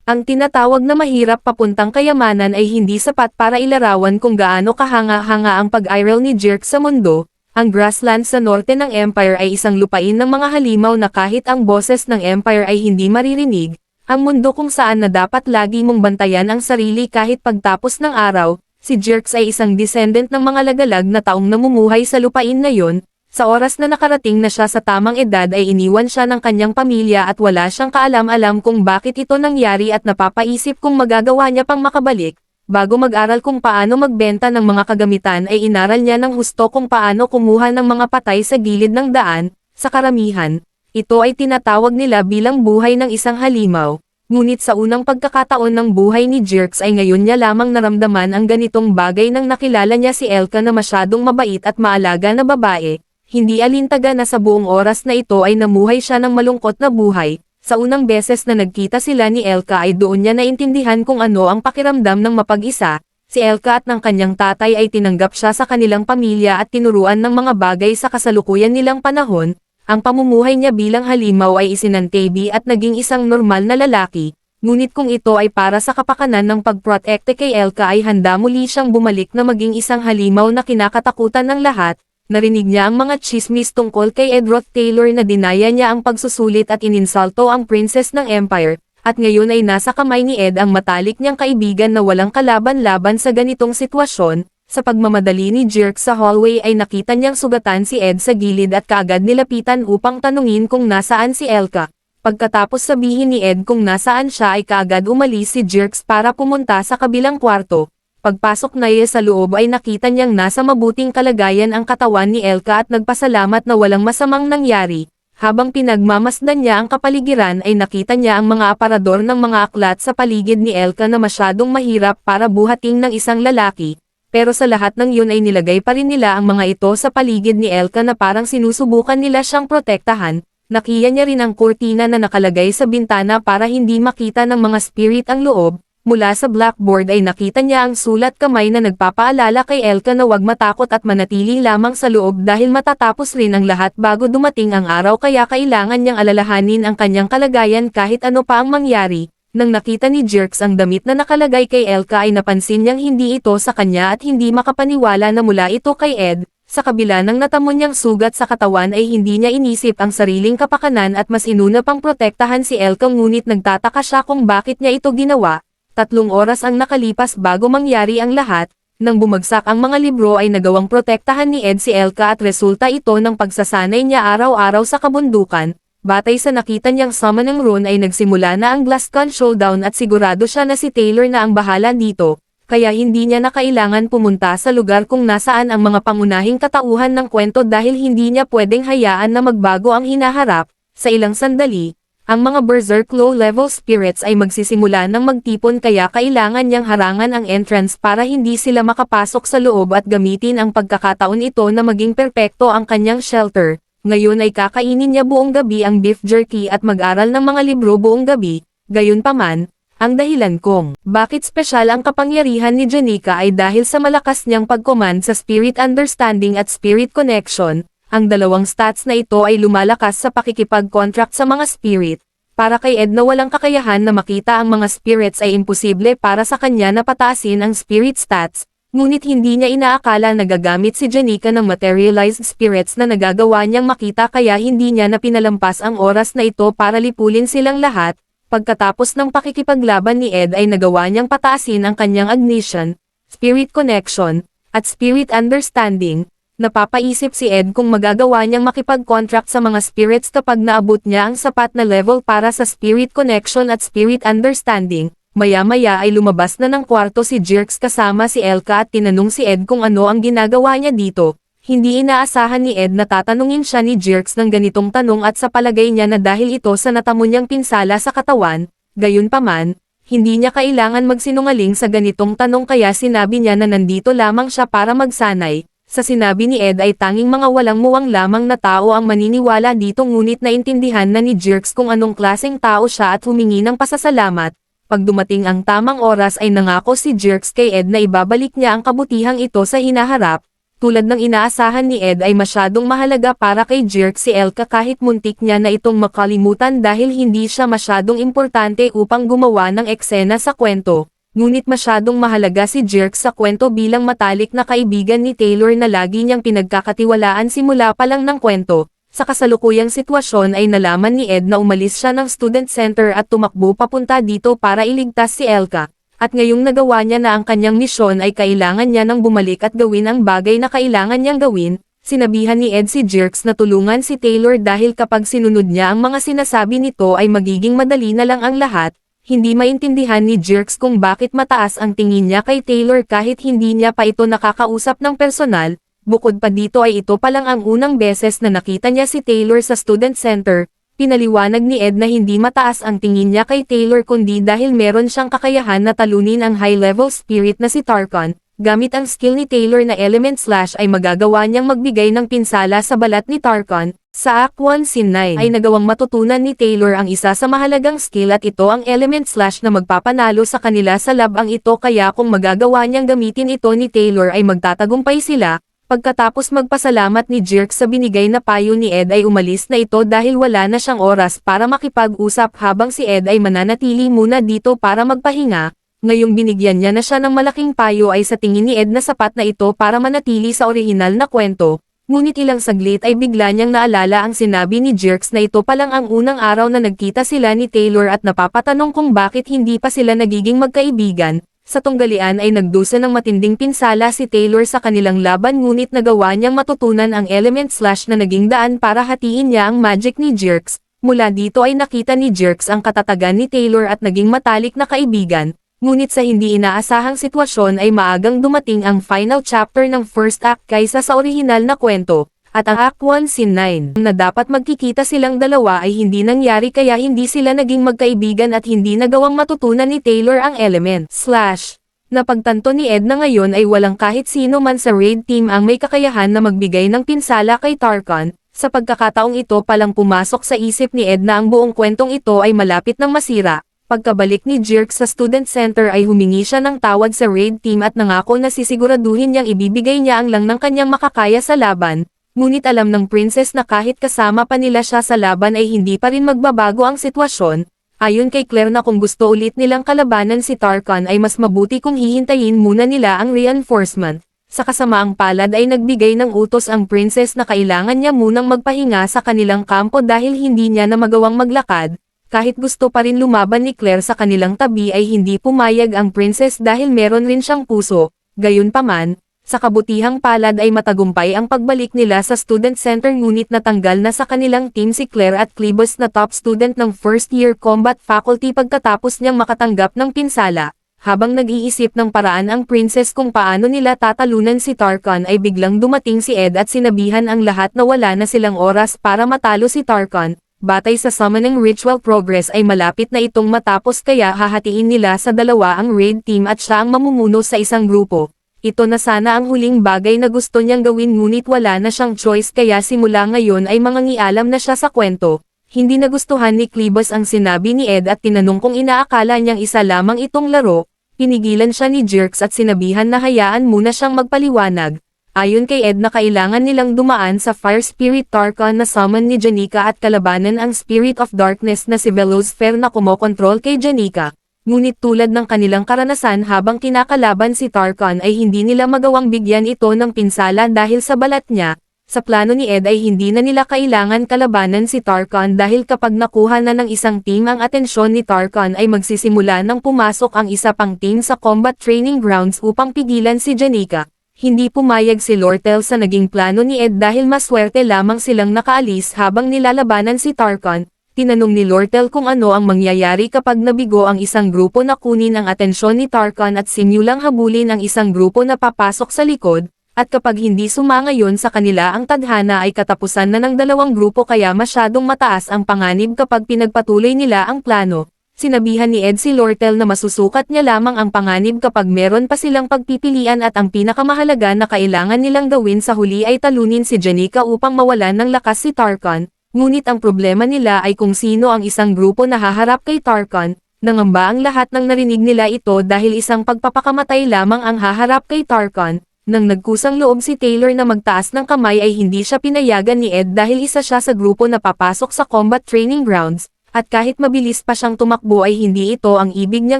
Ang tinatawag na mahirap papuntang kayamanan ay hindi sapat para ilarawan kung gaano kahanga-hanga ang pag-aral ni Jirks sa mundo. Ang grassland sa norte ng Empire ay isang lupain ng mga halimaw na kahit ang boses ng Empire ay hindi maririnig. Ang mundo kung saan na dapat lagi mong bantayan ang sarili kahit pagtapos ng araw. Si Jirks ay isang descendant ng mga lagalag na taong namumuhay sa lupain na yon. Sa oras na nakarating na siya sa tamang edad ay iniwan siya ng kanyang pamilya at wala siyang kaalam-alam kung bakit ito nangyari at napapaisip kung magagawa niya pang makabalik. Bago mag-aral kung paano magbenta ng mga kagamitan ay inaral niya ng husto kung paano kumuha ng mga patay sa gilid ng daan. Sa karamihan, ito ay tinatawag nila bilang buhay ng isang halimaw. Ngunit sa unang pagkakataon ng buhay ni Jirks ay ngayon niya lamang naramdaman ang ganitong bagay nang nakilala niya si Elka na masyadong mabait at maalaga na babae. Hindi alintaga na sa buong oras na ito ay namuhay siya ng malungkot na buhay. Sa unang beses na nagkita sila ni Elka ay doon niya naintindihan kung ano ang pakiramdam ng mapag-isa. Si Elka at ng kanyang tatay ay tinanggap siya sa kanilang pamilya at tinuruan ng mga bagay sa kasalukuyan nilang panahon. Ang pamumuhay niya bilang halimaw ay isinantabi at naging isang normal na lalaki. Ngunit kung ito ay para sa kapakanan ng pagprotekte kay Elka ay handa muli siyang bumalik na maging isang halimaw na kinakatakutan ng lahat. Narinig niya ang mga chismis tungkol kay Edroth Taylor na dinaya niya ang pagsusulit at ininsulto ang princess ng Empire, at ngayon ay nasa kamay ni Ed ang matalik niyang kaibigan na walang kalaban-laban sa ganitong sitwasyon. Sa pagmamadali ni Jirks sa hallway ay nakita niyang sugatan si Ed sa gilid at kaagad nilapitan upang tanungin kung nasaan si Elka. Pagkatapos sabihin ni Ed kung nasaan siya ay kaagad umalis si Jirks para pumunta sa kabilang kwarto. Pagpasok na niya sa loob ay nakita niyang nasa mabuting kalagayan ang katawan ni Elka at nagpasalamat na walang masamang nangyari. Habang pinagmamasdan niya ang kapaligiran ay nakita niya ang mga aparador ng mga aklat sa paligid ni Elka na masyadong mahirap para buhating ng isang lalaki. Pero sa lahat ng yun ay nilagay pa rin nila ang mga ito sa paligid ni Elka na parang sinusubukan nila siyang protektahan. Nakiya niya rin ang kurtina na nakalagay sa bintana para hindi makita ng mga spirit ang loob. Mula sa blackboard ay nakita niya ang sulat kamay na nagpapaalala kay Elka na huwag matakot at manatili lamang sa loob dahil matatapos rin ang lahat bago dumating ang araw kaya kailangan niyang alalahanin ang kanyang kalagayan kahit ano pa ang mangyari. Nang nakita ni Jirks ang damit na nakalagay kay Elka ay napansin niyang hindi ito sa kanya at hindi makapaniwala na mula ito kay Ed. Sa kabila ng natamo niyang sugat sa katawan ay hindi niya inisip ang sariling kapakanan at mas inuna pang protektahan si Elka ngunit nagtataka siya kung bakit niya ito ginawa. 3 oras ang nakalipas bago mangyari ang lahat. Nang bumagsak ang mga libro ay nagawang protektahan ni Ed si Elka at resulta ito ng pagsasanay niya araw-araw sa kabundukan. Batay sa nakita niyang summoning rune ay nagsimula na ang Glasgow Showdown at sigurado siya na si Taylor na ang bahala dito. Kaya hindi niya na kailangan pumunta sa lugar kung nasaan ang mga pangunahing katauhan ng kwento dahil hindi niya pwedeng hayaan na magbago ang hinaharap. Sa ilang sandali, ang mga berserk low-level spirits ay magsisimula ng magtipon kaya kailangan niyang harangan ang entrance para hindi sila makapasok sa loob at gamitin ang pagkakataon ito na maging perpekto ang kanyang shelter. Ngayon ay kakainin niya buong gabi ang beef jerky at mag-aral ng mga libro buong gabi. Gayunpaman, ang dahilan kung bakit spesyal ang kapangyarihan ni Janika ay dahil sa malakas niyang pag-command sa spirit understanding at spirit connection. Ang dalawang stats na ito ay lumalakas sa pakikipag-contract sa mga spirit. Para kay Ed na walang kakayahan na makita ang mga spirits ay imposible para sa kanya na pataasin ang spirit stats, ngunit hindi niya inaakala na gagamit si Janika ng materialized spirits na nagagawa niyang makita kaya hindi niya na pinalampas ang oras na ito para lipulin silang lahat. Pagkatapos ng pakikipaglaban ni Ed ay nagawa niyang pataasin ang kanyang ignition, spirit connection, at spirit understanding. Napapaisip si Ed kung magagawa niyang makipag-contract sa mga spirits kapag naabot niya ang sapat na level para sa spirit connection at spirit understanding. Maya-maya ay lumabas na ng kwarto si Jirks kasama si Elka at tinanong si Ed kung ano ang ginagawa niya dito. Hindi inaasahan ni Ed na tatanungin siya ni Jirks ng ganitong tanong at sa palagay niya na dahil ito sa natamo niyang pinsala sa katawan. Gayunpaman, hindi niya kailangan magsinungaling sa ganitong tanong kaya sinabi niya na nandito lamang siya para magsanay. Sa sinabi ni Ed ay tanging mga walang muwang lamang na tao ang maniniwala dito ngunit naintindihan na ni Jirks kung anong klaseng tao siya at humingi ng pasasalamat. Pag dumating ang tamang oras ay nangako si Jirks kay Ed na ibabalik niya ang kabutihang ito sa hinaharap. tulad ng inaasahan ni Ed ay masyadong mahalaga para kay Jerk si Elka kahit muntik niya na itong makalimutan dahil hindi siya masyadong importante upang gumawa ng eksena sa kwento. Ngunit masyadong mahalaga si Jerk sa kwento bilang matalik na kaibigan ni Taylor na lagi niyang pinagkakatiwalaan simula pa lang ng kwento. Sa kasalukuyang sitwasyon ay nalaman ni Ed na umalis siya ng student center at tumakbo papunta dito para iligtas si Elka. At ngayong nagawa niya na ang kanyang misyon ay kailangan niya nang bumalik at gawin ang bagay na kailangan niyang gawin, sinabihan ni Ed si Jerks na tulungan si Taylor dahil kapag sinunod niya ang mga sinasabi nito ay magiging madali na lang ang lahat. Hindi maintindihan ni Jerks kung bakit mataas ang tingin niya kay Taylor kahit hindi niya pa ito nakakausap ng personal, bukod pa dito ay ito pa lang ang unang beses na nakita niya si Taylor sa student center. Pinaliwanag ni Ed na hindi mataas ang tingin niya kay Taylor kundi dahil meron siyang kakayahan na talunin ang high-level spirit na si Tarkon. Gamit ang skill ni Taylor na Element Slash ay magagawa niyang magbigay ng pinsala sa balat ni Tarkon. Sa Act 1 Scene 9 ay nagawang matutunan ni Taylor ang isa sa mahalagang skill at ito ang Element Slash na magpapanalo sa kanila sa lab ang ito kaya kung magagawa niyang gamitin ito ni Taylor ay magtatagumpay sila. Pagkatapos magpasalamat ni Jerk sa binigay na payo ni Ed ay umalis na ito dahil wala na siyang oras para makipag-usap habang si Ed ay mananatili muna dito para magpahinga. Ngayong binigyan niya na siya ng malaking payo ay sa tingin ni Ed na sapat na ito para manatili sa orihinal na kwento. Ngunit ilang saglit ay bigla niyang naalala ang sinabi ni Jerks na ito pa lang ang unang araw na nagkita sila ni Taylor at napapatanong kung bakit hindi pa sila nagiging magkaibigan. Sa tunggalian ay nagdusa ng matinding pinsala si Taylor sa kanilang laban ngunit nagawa niyang matutunan ang Element Slash na naging daan para hatiin niya ang magic ni Jerks. Mula dito ay nakita ni Jerks ang katatagan ni Taylor at naging matalik na kaibigan. Ngunit sa hindi inaasahang sitwasyon ay maagang dumating ang final chapter ng first act kaysa sa orihinal na kwento. At ang Act 1 Scene 9 na dapat magkikita silang dalawa ay hindi nangyari kaya hindi sila naging magkaibigan at hindi nagawang matutunan ni Taylor ang Element Slash. Napagtanto ni Ed na ngayon ay walang kahit sino man sa raid team ang may kakayahan na magbigay ng pinsala kay Tarkon. Sa pagkakataong ito palang pumasok sa isip ni Ed na ang buong kwentong ito ay malapit ng masira. Pagkabalik ni Jerk sa student center ay humingi siya ng tawad sa raid team at nangako na sisiguraduhin niyang ibibigay niya ang lang ng kanyang makakaya sa laban. Ngunit alam ng princess na kahit kasama pa nila siya sa laban ay hindi pa rin magbabago ang sitwasyon. Ayon kay Claire na kung gusto ulit nilang kalabanan si Tarkon ay mas mabuti kung hihintayin muna nila ang reinforcement. Sa kasamaang palad ay nagbigay ng utos ang princess na kailangan niya munang magpahinga sa kanilang kampo dahil hindi niya na magawang maglakad. Kahit gusto pa rin lumaban ni Claire sa kanilang tabi ay hindi pumayag ang princess dahil meron rin siyang puso. Gayunpaman, sa kabutihang palad ay matagumpay ang pagbalik nila sa student center ngunit natanggal na sa kanilang team si Claire at Cleebus na top student ng first year combat faculty pagkatapos niyang makatanggap ng pinsala. Habang nag-iisip ng paraan ang princess kung paano nila tatalunan si Tarkon ay biglang dumating si Ed at sinabihan ang lahat na wala na silang oras para matalo si Tarkon. Batay sa summoning ritual progress ay malapit na itong matapos kaya hahatiin nila sa dalawa ang raid team at siya ang mamumuno sa isang grupo. Ito na sana ang huling bagay na gusto niyang gawin ngunit wala na siyang choice kaya simula ngayon ay mangangialam na siya sa kwento. Hindi nagustuhan ni Cleebus ang sinabi ni Ed at tinanong kung inaakala niyang isa lamang itong laro. Pinigilan siya ni Jerks at sinabihan na hayaan muna siyang magpaliwanag. Ayon kay Ed na kailangan nilang dumaan sa Fire Spirit Tarkon na summon ni Janika at kalabanan ang Spirit of Darkness na si Velozfer na kumokontrol kay Janika. Ngunit tulad ng kanilang karanasan habang kinakalaban si Tarkon ay hindi nila magawang bigyan ito ng pinsala dahil sa balat niya. Sa plano ni Ed ay hindi na nila kailangan kalabanan si Tarkon dahil kapag nakuha na ng isang team ang atensyon ni Tarkon ay magsisimula ng pumasok ang isa pang team sa combat training grounds upang pigilan si Janika. Hindi pumayag si Lortel sa naging plano ni Ed dahil maswerte lamang silang nakaalis habang nilalabanan si Tarkon. Tinanong ni Lortel kung ano ang mangyayari kapag nabigo ang isang grupo na kunin ang atensyon ni Tarkon at simulang habulin ang isang grupo na papasok sa likod, at kapag hindi sumangayon sa kanila ang tadhana ay katapusan na ng dalawang grupo kaya masyadong mataas ang panganib kapag pinagpatuloy nila ang plano. Sinabihan ni Ed si Lortel na masusukat niya lamang ang panganib kapag meron pa silang pagpipilian at ang pinakamahalaga na kailangan nilang gawin sa huli ay talunin si Janika upang mawalan ng lakas si Tarkon. Ngunit ang problema nila ay kung sino ang isang grupo na haharap kay Tarkon. Nangamba ang lahat ng narinig nila ito dahil isang pagpapakamatay lamang ang haharap kay Tarkon. Nang nagkusang loob si Taylor na magtaas ng kamay ay hindi siya pinayagan ni Ed dahil isa siya sa grupo na papasok sa combat training grounds, at kahit mabilis pa siyang tumakbo ay hindi ito ang ibig niyang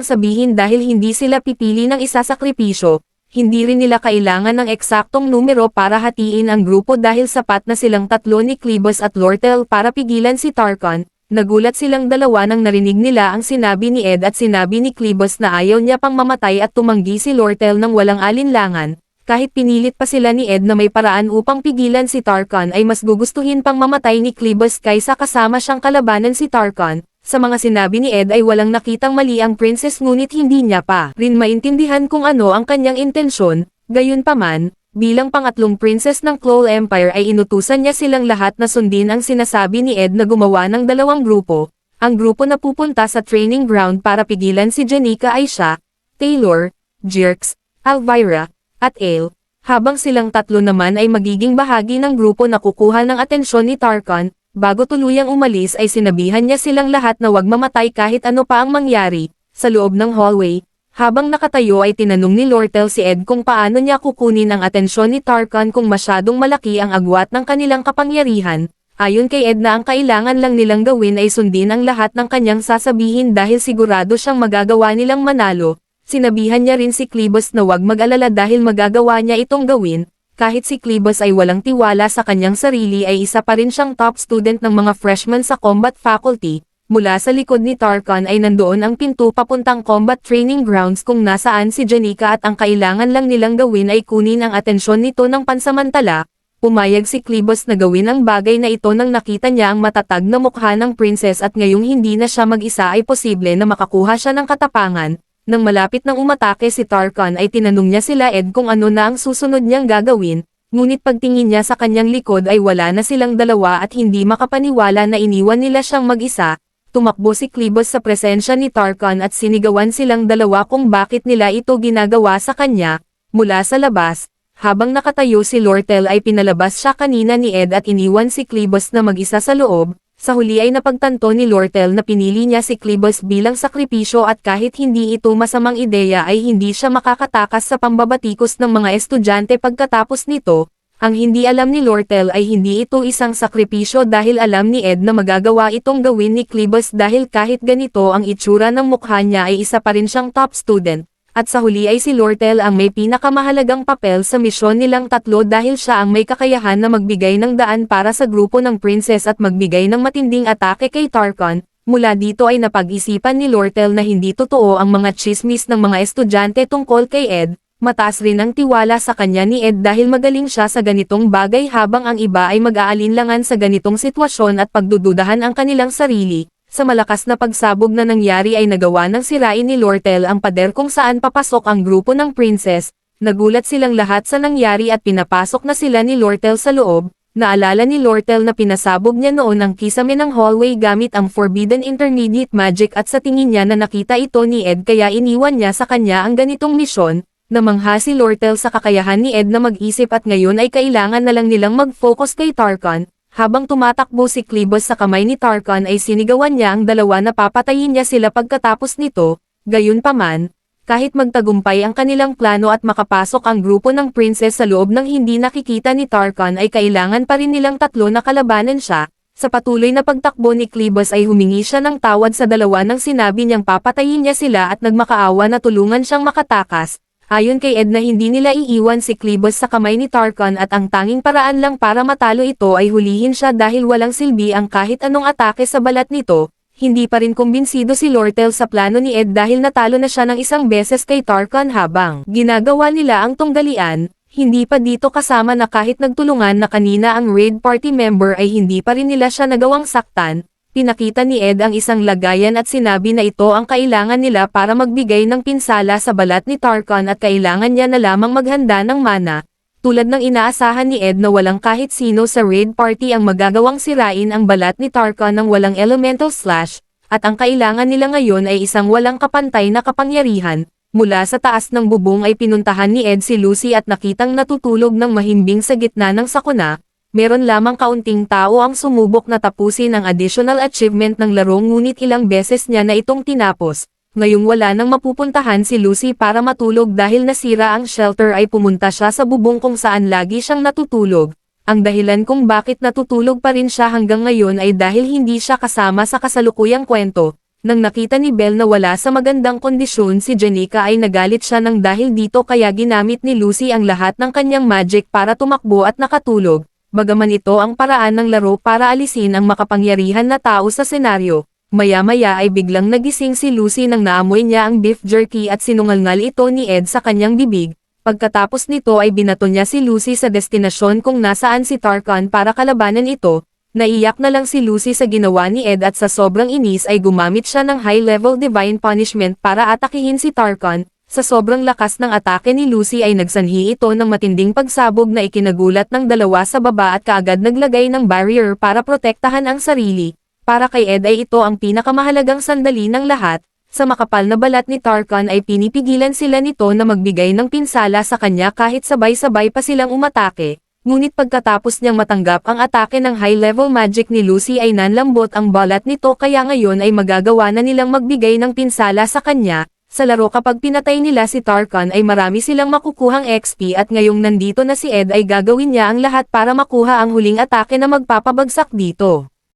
sabihin dahil hindi sila pipili ng isasakripisyo. Hindi rin nila kailangan ng eksaktong numero para hatiin ang grupo dahil sapat na silang tatlo ni Cleobus at Lortel para pigilan si Tarkon. Nagulat silang dalawa nang narinig nila ang sinabi ni Ed at sinabi ni Cleobus na ayaw niya pang mamatay at tumanggi si Lortel ng walang alinlangan. Kahit pinilit pa sila ni Ed na may paraan upang pigilan si Tarkon ay mas gugustuhin pang mamatay ni Cleobus kaysa kasama siyang kalabanan si Tarkon. Sa mga sinabi ni Ed ay walang nakitang mali ang princess ngunit hindi niya pa rin maintindihan kung ano ang kanyang intensyon. Gayunpaman, bilang pangatlong princess ng Claw Empire ay inutusan niya silang lahat na sundin ang sinasabi ni Ed na gumawa ng dalawang grupo. Ang grupo na pupunta sa training ground para pigilan si Janica ay siya, Taylor, Jerks, Elvira, at Ale, habang silang tatlo naman ay magiging bahagi ng grupo na kukuha ng atensyon ni Tarkon. Bago tuluyang umalis ay sinabihan niya silang lahat na wag mamatay kahit ano pa ang mangyari. Sa loob ng hallway, habang nakatayo ay tinanong ni Lortel si Ed kung paano niya kukunin ang atensyon ni Tarkon kung masyadong malaki ang agwat ng kanilang kapangyarihan. Ayon kay Ed na ang kailangan lang nilang gawin ay sundin ang lahat ng kanyang sasabihin dahil sigurado siyang magagawa nilang manalo. Sinabihan niya rin si Cleobus na wag mag-alala dahil magagawa niya itong gawin. Kahit si Cleobus ay walang tiwala sa kanyang sarili ay isa pa rin siyang top student ng mga freshmen sa combat faculty. Mula sa likod ni Tarkon ay nandoon ang pinto papuntang combat training grounds kung nasaan si Janica at ang kailangan lang nilang gawin ay kunin ang atensyon nito ng pansamantala. Pumayag si Cleobus na gawin ang bagay na ito nang nakita niya ang matatag na mukha ng princess at ngayong hindi na siya mag-isa ay posible na makakuha siya ng katapangan. Nang malapit nang umatake si Tarkon ay tinanong niya sila Ed kung ano na ang susunod niyang gagawin, ngunit pagtingin niya sa kanyang likod ay wala na silang dalawa at hindi makapaniwala na iniwan nila siyang mag-isa. Tumakbo si Cleobus sa presensya ni Tarkon at sinigawan silang dalawa kung bakit nila ito ginagawa sa kanya. Mula sa labas, habang nakatayo si Lortel ay pinalabas siya kanina ni Ed at iniwan si Cleobus na mag-isa sa loob. Sa huli ay napagtanto ni Lortel na pinili niya si Cleobus bilang sakripisyo at kahit hindi ito masamang ideya ay hindi siya makakatakas sa pambabatikos ng mga estudyante pagkatapos nito. Ang hindi alam ni Lortel ay hindi ito isang sakripisyo dahil alam ni Ed na magagawa itong gawin ni Cleobus dahil kahit ganito ang itsura ng mukha niya ay isa pa rin siyang top student. At sa huli ay si Lortel ang may pinakamahalagang papel sa misyon nilang tatlo dahil siya ang may kakayahan na magbigay ng daan para sa grupo ng princess at magbigay ng matinding atake kay Tarkon. Mula dito ay napag-isipan ni Lortel na hindi totoo ang mga chismis ng mga estudyante tungkol kay Ed. Mataas rin ang tiwala sa kanya ni Ed dahil magaling siya sa ganitong bagay habang ang iba ay mag-aalinlangan sa ganitong sitwasyon at pagdududahan ang kanilang sarili. Sa malakas na pagsabog na nangyari ay nagawa ng sirain ni Lortel ang pader kung saan papasok ang grupo ng princess. Nagulat silang lahat sa nangyari at pinapasok na sila ni Lortel sa loob. Naalala ni Lortel na pinasabog niya noon ang kisame ng hallway gamit ang Forbidden Intermediate Magic at sa tingin niya na nakita ito ni Ed kaya iniwan niya sa kanya ang ganitong misyon. Namangha si Lortel sa kakayahan ni Ed na mag-isip at ngayon ay kailangan na lang nilang mag-focus kay Tarkon. Habang tumatakbo si Cleobus sa kamay ni Tarkon ay sinigawan niya ang dalawa na papatayin niya sila pagkatapos nito. Gayunpaman, kahit magtagumpay ang kanilang plano at makapasok ang grupo ng princess sa loob ng hindi nakikita ni Tarkon ay kailangan pa rin nilang tatlo na kalabanan siya. Sa patuloy na pagtakbo ni Cleobus ay humingi siya ng tawad sa dalawa nang sinabi niyang papatayin niya sila at nagmakaawa na tulungan siyang makatakas. Ayon kay Ed na hindi nila iiwan si Cleobus sa kamay ni Tarkon at ang tanging paraan lang para matalo ito ay hulihin siya dahil walang silbi ang kahit anong atake sa balat nito. Hindi pa rin kumbinsido si Lortel sa plano ni Ed dahil natalo na siya ng isang beses kay Tarkon habang ginagawa nila ang tunggalian. Hindi pa dito kasama na kahit nagtulungan na kanina ang raid party member ay hindi pa rin nila siya nagawang saktan. Pinakita ni Ed ang isang lagayan at sinabi na ito ang kailangan nila para magbigay ng pinsala sa balat ni Tarkon at kailangan niya na lamang maghanda ng mana. Tulad ng inaasahan ni Ed na walang kahit sino sa raid party ang magagawang sirain ang balat ni Tarkon ng walang elemental slash, at ang kailangan nila ngayon ay isang walang kapantay na kapangyarihan. Mula sa taas ng bubong ay pinuntahan ni Ed si Lucy at nakitang natutulog ng mahimbing sa gitna ng sakuna. Meron lamang kaunting tao ang sumubok na tapusin ang additional achievement ng laro ngunit ilang beses niya na itong tinapos. Ngayong wala nang mapupuntahan si Lucy para matulog dahil nasira ang shelter ay pumunta siya sa bubong kung saan lagi siyang natutulog. Ang dahilan kung bakit natutulog pa rin siya hanggang ngayon ay dahil hindi siya kasama sa kasalukuyang kwento. Nang nakita ni Belle na wala sa magandang kondisyon si Jenica ay nagalit siya nang dahil dito kaya ginamit ni Lucy ang lahat ng kanyang magic para tumakbo at nakatulog, bagaman ito ang paraan ng laro para alisin ang makapangyarihan na tao sa senaryo. Maya-maya ay biglang nagising si Lucy nang naamoy niya ang beef jerky at sinungalngal ito ni Ed sa kanyang bibig. Pagkatapos nito ay binato niya si Lucy sa destinasyon kung nasaan si Tarkan para kalabanan ito. Naiyak na lang si Lucy sa ginawa ni Ed at sa sobrang inis ay gumamit siya ng high-level divine punishment para atakihin si Tarkan. Sa sobrang lakas ng atake ni Lucy ay nagsanhi ito ng matinding pagsabog na ikinagulat ng dalawa sa baba at kaagad naglagay ng barrier para protektahan ang sarili. Para kay Ed ay ito ang pinakamahalagang sandali ng lahat. Sa makapal na balat ni Tarkan ay pinipigilan sila nito na magbigay ng pinsala sa kanya kahit sabay-sabay pa silang umatake. Ngunit pagkatapos niyang matanggap ang atake ng high-level magic ni Lucy ay nanlambot ang balat nito kaya ngayon ay magagawa na nilang magbigay ng pinsala sa kanya. Sa laro kapag pinatay nila si Tarkan ay marami silang makukuhang XP at ngayong nandito na si Ed ay gagawin niya ang lahat para makuha ang huling atake na magpapabagsak dito.